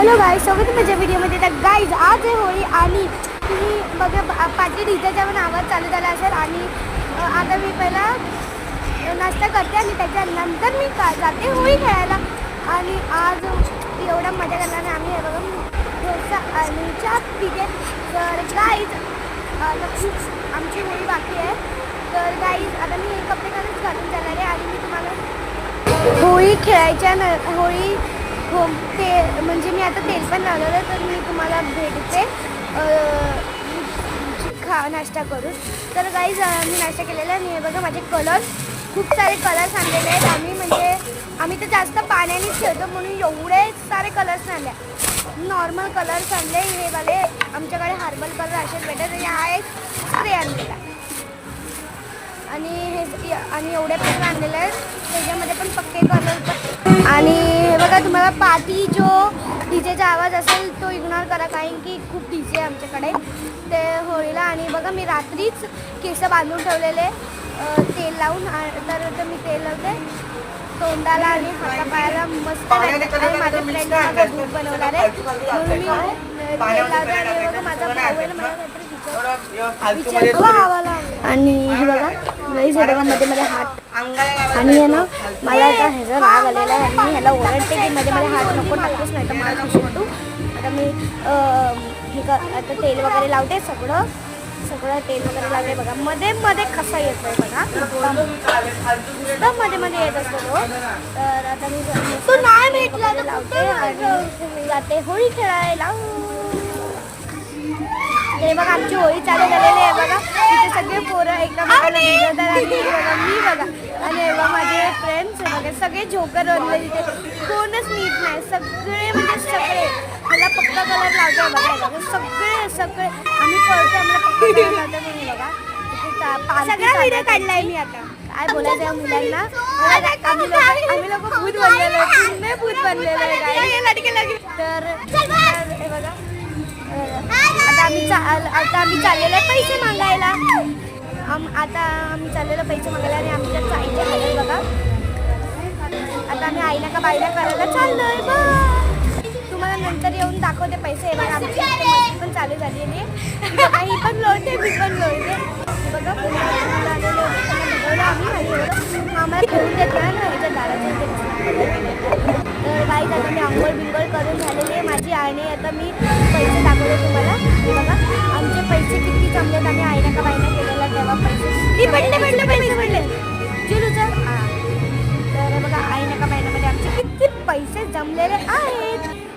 Hello guys, स्वागत आहे माझ्या व्हिडिओमध्ये. तर गाईज आज आहे होळी आणि तुम्ही बघा पार्टी डीजेचा पण आवाज चालू झाला असेल. आणि आता मी पहिला नाश्ता करते आणि त्याच्यानंतर मी जाते होळी खेळायला. आणि आज एवढा मजा करणार आम्ही हे बघा डोसा आणि चहा पिते. तर गाईज खूप आमची होळी बाकी आहे. तर गाईज आता मी हे कपडे घालून जाणार आहे आणि मी तुम्हाला होळी खेळायच्या होळी हो ते म्हणजे मी आता तेल पण लावलेलं, तर मी तुम्हाला भेटते नाश्ता करून. तर गाईज मी नाश्ता केलेला आहे. हे बघा माझे कलर खूप सारे कलर्स आणलेले आहेत. आम्ही तर जास्त पाण्यानेच खेळतो म्हणून एवढे सारे कलर्स आणले. नॉर्मल कलर्स आणले हे वाले, आमच्याकडे हार्बल कलर असेच भेटत. आणि हा एक स्प्रे आणलेला आणि एवढे पण आणलेले आहेत. त्याच्यामध्ये पण पक्के कलर. आणि हे बघा तुम्हाला पार्टी जो डीजेचा आवाज असेल तो इग्नोर करा, कारण की खूप डीजे आमच्याकडे ते होळीला. आणि बघा मी रात्रीच केस बांधून ठेवलेले तेल लावून. तर मी तेल लावते तोंडाला आणि हातापायाला मस्त. आणि माझ्या फ्रेंडने माझा दूध बनवणार आहे म्हणून मी तेल लावते. आणि बघा माझा भाऊ आहे ना, आणि हे बघा गाईज हे बघा मध्ये मध्ये हात. आणि आहे ना मला आता ह्याचा राग आलेला आहे आणि मी ह्याला ओरडते की मध्ये मध्ये हात नको टाकूच, नाही तर मला खुश होतो. आता मी आता तेल वगैरे लावते, सगळं तेल वगैरे लावते. बघा मध्ये मध्ये कसा येतो आहे बघा, एकदम मध्ये मध्ये येत असतो तो. तर आता मी तो नाही भेटला लावते आणि जाते होळी खेळायला. हे बघा आमची होळी चालू झालेली आहे. बघा तिथे सगळे पोरं एकदम मी बघा. आणि हे बघा माझे फ्रेंड्स बघा सगळे झोकर बनले तिथे, कोणच नीट नाही. सगळे म्हणजे सगळे मला पक्का कलर लावतोय बघा. सगळे आम्ही पळतो, आम्हाला पक्का कलर लावतो म्हणून बघा. सगळा व्हिडिओ काढलाय मी. आता काय बोलायचं आहे मुलांना, आम्ही लोक भूत बनलेलो आहे, पूर्ण भूत बनलेलो आहे काय. तर हे बघा आता आम्ही चाललेलो आहे पैसे मागायला. आता आम्ही चाललेलो पैसे मागायला आणि आमच्या आईच्या खाली बघा. आता आम्ही आईला का बाईला करायला चाललोय बघ. तुम्हाला नंतर येऊन दाखवते पैसे. हे बघा आमची मस्ती पण चालू झालेली आहे. ही पण लोळते, मी पण लोळते. बघा आम्हाला खेळून देत ना ह्याच्या दाराच्या. तर गाईज आता मी आंघोळ बिंघोळ करून झालेली आहे माझी. आणि आता मी पैसे दाखवले तुम्हाला. बघा आमचे पैसे किती जमलेत. आम्ही आईला का बाईला केलेला तेव्हा पैसे पडले चिलूचं. तर बघा आईला का बाईला मध्ये आमचे किती पैसे जमलेले आहेत.